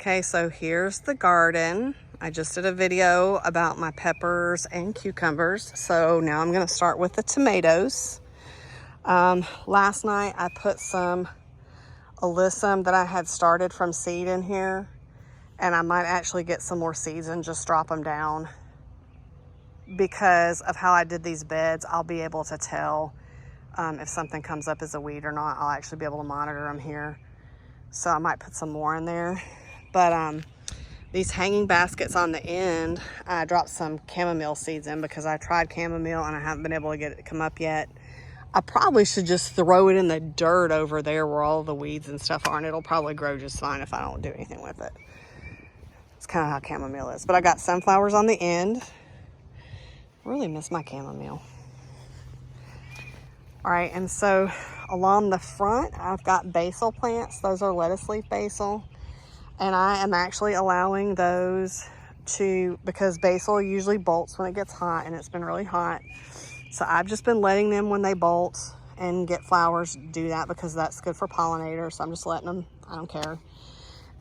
Okay, so here's the garden. I just did a video about my peppers and cucumbers. So now I'm gonna start with the tomatoes. Last night I put some alyssum that I had started from seed in here, and I might actually get some more seeds and just drop them down. Because of how I did these beds, I'll be able to tell if something comes up as a weed or not. I'll actually be able to monitor them here. So I might put some more in there. But these hanging baskets on the end, I dropped some chamomile seeds in because I tried chamomile and I haven't been able to get it to come up yet. I probably should just throw it in the dirt over there where all the weeds and stuff are, and it'll probably grow just fine if I don't do anything with it. It's kind of how chamomile is. But I got sunflowers on the end. I really miss my chamomile. All right, and so along the front, I've got basil plants. Those are lettuce leaf basil. And I am actually allowing those to, because basil usually bolts when it gets hot, and it's been really hot. So I've just been letting them, when they bolt and get flowers, do that because that's good for pollinators. So I'm just letting them, I don't care.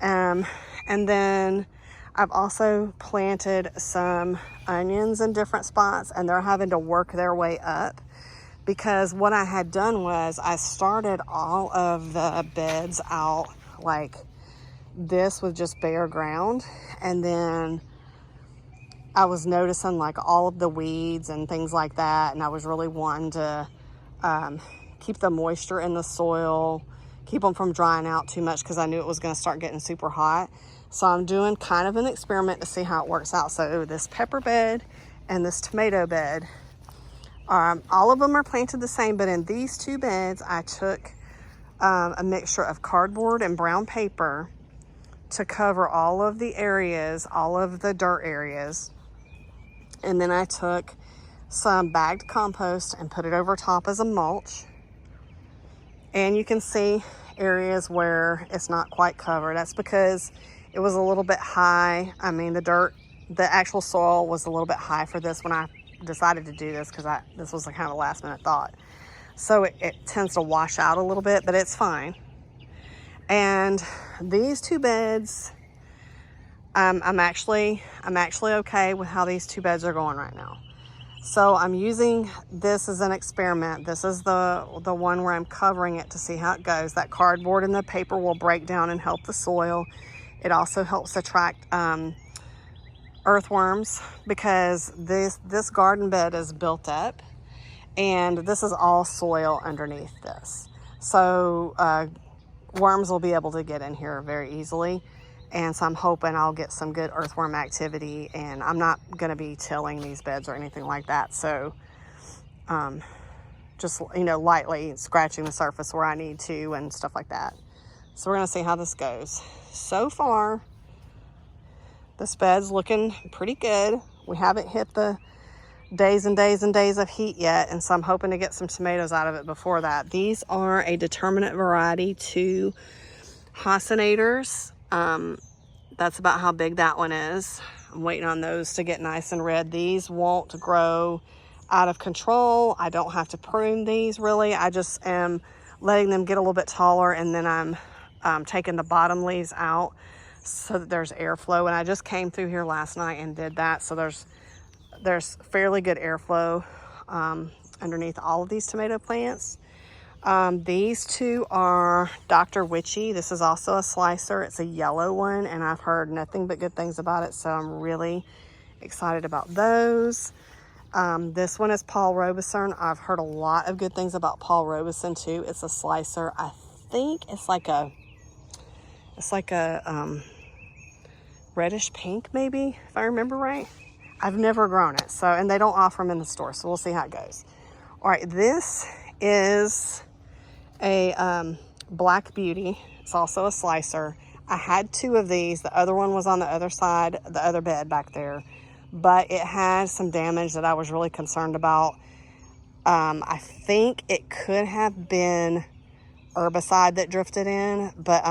And then I've also planted some onions in different spots, and they're having to work their way up. Because what I had done was I started all of the beds out like this with just bare ground, and then I was noticing like all of the weeds and things like that, and I was really wanting to keep the moisture in the soil, keep them from drying out too much because I knew it was going to start getting super hot. So I'm doing kind of an experiment to see how it works out. So this pepper bed and this tomato bed, all of them are planted the same, but in these two beds I took a mixture of cardboard and brown paper to cover all of the areas, all of the dirt areas. And then I took some bagged compost and put it over top as a mulch. And you can see areas where it's not quite covered. That's because it was a little bit high. I mean, the actual soil was a little bit high for this when I decided to do this, because this was kind of a last minute thought. So it tends to wash out a little bit, but it's fine. And these two beds, I'm actually okay with how these two beds are going right now. So I'm using this as an experiment. This is the one where I'm covering it to see how it goes. That cardboard and the paper will break down and help the soil. It also helps attract earthworms, because this garden bed is built up, and this is all soil underneath this. So worms will be able to get in here very easily. And so I'm hoping I'll get some good earthworm activity, and I'm not going to be tilling these beds or anything like that. So just, lightly scratching the surface where I need to and stuff like that. So we're going to see how this goes. So far, this bed's looking pretty good. We haven't hit the days and days and days of heat yet, and so I'm hoping to get some tomatoes out of it before that. These are a determinate variety 2 Hasenators. That's about how big that one is. I'm waiting on those to get nice and red. These won't grow out of control. I don't have to prune these really. I just am letting them get a little bit taller, and then I'm taking the bottom leaves out so that there's airflow. And I just came through here last night and did that. So there's fairly good airflow underneath all of these tomato plants. These two are Dr. Witchy. This is also a slicer. It's a yellow one, and I've heard nothing but good things about it, so I'm really excited about those. This one is Paul Robeson. I've heard a lot of good things about Paul Robeson too. It's a slicer. I think it's like a reddish pink, maybe, if I remember right. I've never grown it, so, and they don't offer them in the store, so we'll see how it goes. All right, this is a Black Beauty. It's also a slicer. I had 2 of these. The other one was on the other side, the other bed back there, but it had some damage that I was really concerned about. I think it could have been herbicide that drifted in, but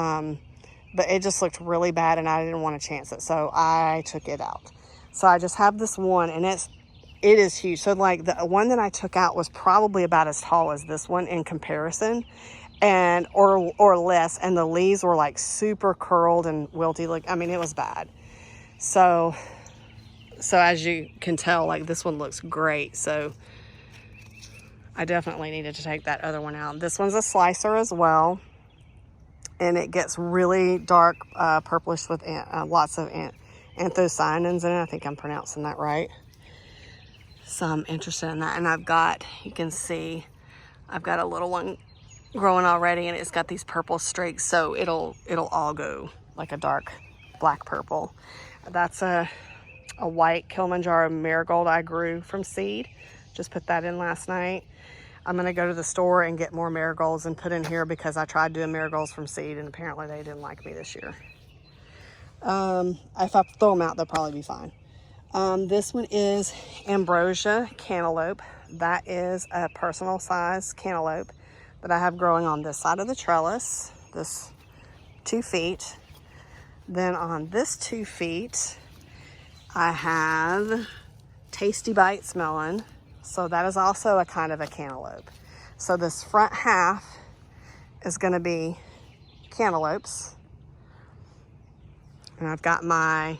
it just looked really bad, and I didn't want to chance it, so I took it out. So I just have this one, and it is huge. So like the one that I took out was probably about as tall as this one in comparison, and or less, and the leaves were like super curled and wilty. Like, I mean, it was bad. So as you can tell, like, this one looks great. So I definitely needed to take that other one out. This one's a slicer as well, and it gets really dark purplish with lots of anthocyanins in it. I think I'm pronouncing that right. So I'm interested in that. And I've got, you can see, I've got a little one growing already, and it's got these purple streaks, so it'll all go like a dark black purple. That's a white Kilimanjaro marigold I grew from seed. Just put that in last night. I'm gonna go to the store and get more marigolds and put in here because I tried doing marigolds from seed and apparently they didn't like me this year. If I throw them out, they'll probably be fine. This one is ambrosia cantaloupe. That is a personal size cantaloupe that I have growing on this side of the trellis, this 2 feet. Then on this 2 feet, I have Tasty Bites melon. So that is also a kind of a cantaloupe. So this front half is gonna be cantaloupes. And I've got my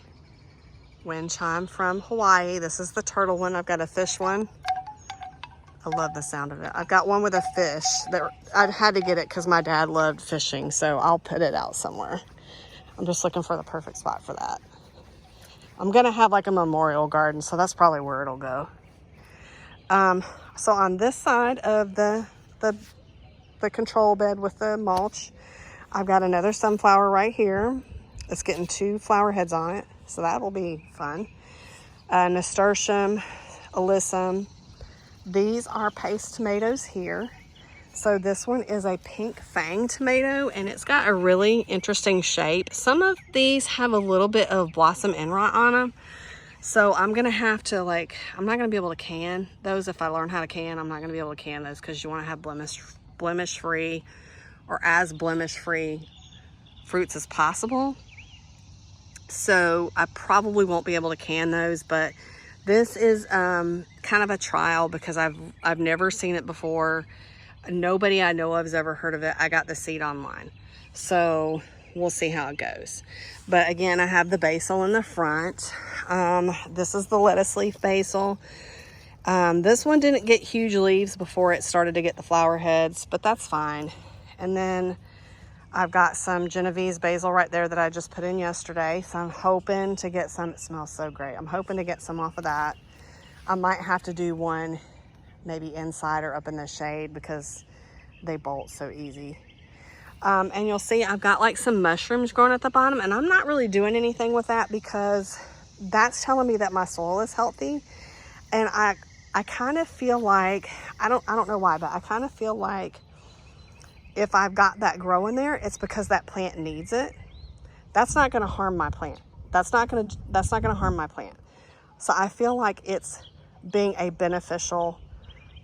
wind chime from Hawaii. This is the turtle one. I've got a fish one. I love the sound of it. I've got one with a fish that I had to get it because my dad loved fishing, so I'll put it out somewhere. I'm just looking for the perfect spot for that. I'm gonna have like a memorial garden, so that's probably where it'll go. So on this side of the control bed with the mulch, I've got another sunflower right here. It's getting 2 flower heads on it, so that will be fun. Nasturtium, alyssum. These are paste tomatoes here. So this one is a pink fang tomato, and it's got a really interesting shape. Some of these have a little bit of blossom end rot on them. So I'm gonna have to, like, I'm not gonna be able to can those. If I learn how to can, I'm not gonna be able to can those because you wanna have blemish-free or as blemish-free fruits as possible. So I probably won't be able to can those, but this is kind of a trial because I've never seen it before. Nobody I know of has ever heard of it. I got the seed online. So we'll see how it goes. But again, I have the basil in the front. This is the lettuce leaf basil. This one didn't get huge leaves before it started to get the flower heads, but that's fine. And then I've got some Genovese basil right there that I just put in yesterday. So I'm hoping to get some. It smells so great. I'm hoping to get some off of that. I might have to do one maybe inside or up in the shade because they bolt so easy. And you'll see I've got like some mushrooms growing at the bottom, and I'm not really doing anything with that because that's telling me that my soil is healthy. And I kind of feel like, I don't know why, but I kind of feel like if I've got that growing there, it's because that plant needs it. That's not going to harm my plant. That's not going to harm my plant. So I feel like it's being a beneficial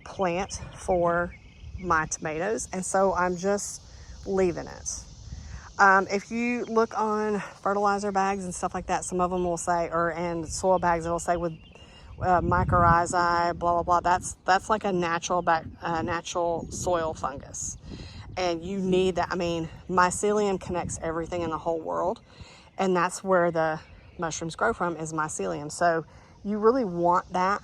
plant for my tomatoes, and so I'm just leaving it. If you look on fertilizer bags and stuff like that, some of them will say, and soil bags, it'll say with mycorrhizae, blah blah blah. That's like a natural soil fungus, and you need that. I mean, mycelium connects everything in the whole world, and that's where the mushrooms grow from, is mycelium. So you really want that.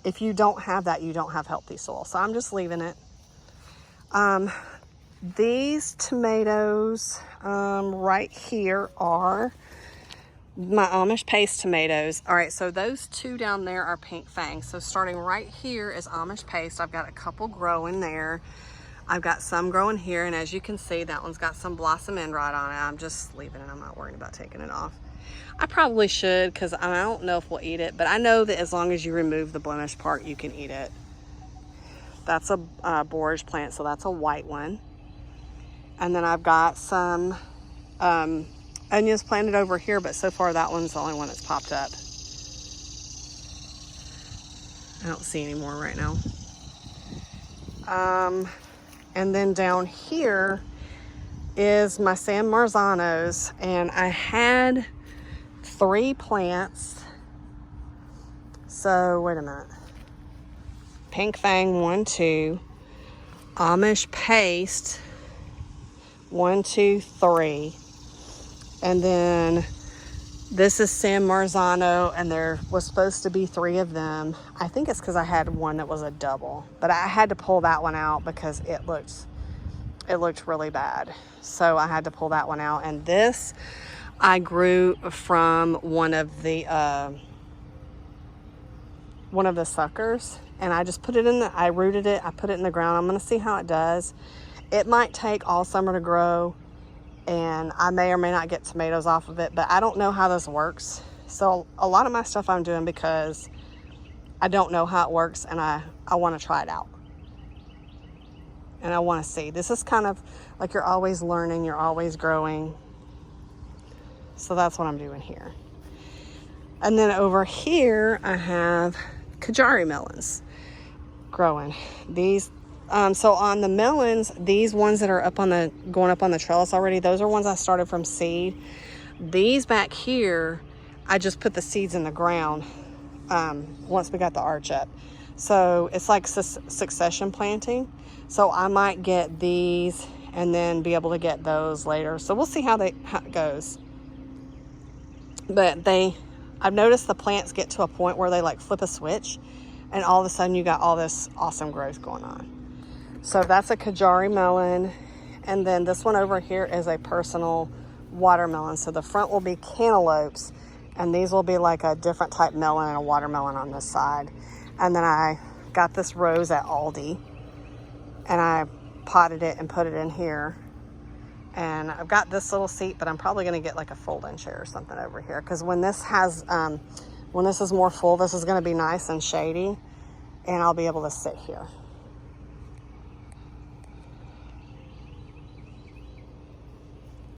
If you don't have that, you don't have healthy soil. So I'm just leaving it. These tomatoes right here are my Amish paste tomatoes. All right, so those 2 down there are pink fangs. So starting right here is Amish paste. I've got a couple growing there. I've got some growing here, and as you can see, that one's got some blossom end rot on it. I'm just leaving it. I'm not worried about taking it off. I probably should, because I don't know if we'll eat it, but I know that as long as you remove the blemish part, you can eat it. That's a borage plant, so that's a white one. And then I've got some onions planted over here, but so far that one's the only one that's popped up. I don't see any more right now. And then down here is my San Marzanos, and I had 3 plants. So wait a minute. Pink Fang 1, 2, Amish Paste 1, 2, 3. And then this is San Marzano, and there was supposed to be 3 of them. I think it's because I had one that was a double, but I had to pull that one out because it looked really bad. So I had to pull that one out. And this I grew from one of the suckers, and I just put it in I rooted it, I put it in the ground. I'm going to see how it does. It might take all summer to grow, and I may or may not get tomatoes off of it, but I don't know how this works. So a lot of my stuff I'm doing because I don't know how it works, and I want to try it out. And I want to see. This is kind of like you're always learning, you're always growing. So that's what I'm doing here. And then over here, I have Kajari melons growing. These, so on the melons, these ones that are going up on the trellis already, those are ones I started from seed. These back here, I just put the seeds in the ground once we got the arch up. So it's like succession planting. So I might get these and then be able to get those later. So we'll see how it goes. But I've noticed the plants get to a point where they like flip a switch, and all of a sudden you got all this awesome growth going on. So that's a Kajari melon. And then this one over here is a personal watermelon. So the front will be cantaloupes, and these will be like a different type melon and a watermelon on this side. And then I got this rose at Aldi, and I potted it and put it in here. And I've got this little seat, but I'm probably going to get like a fold-in chair or something over here, because when this is more full, this is going to be nice and shady, and I'll be able to sit here.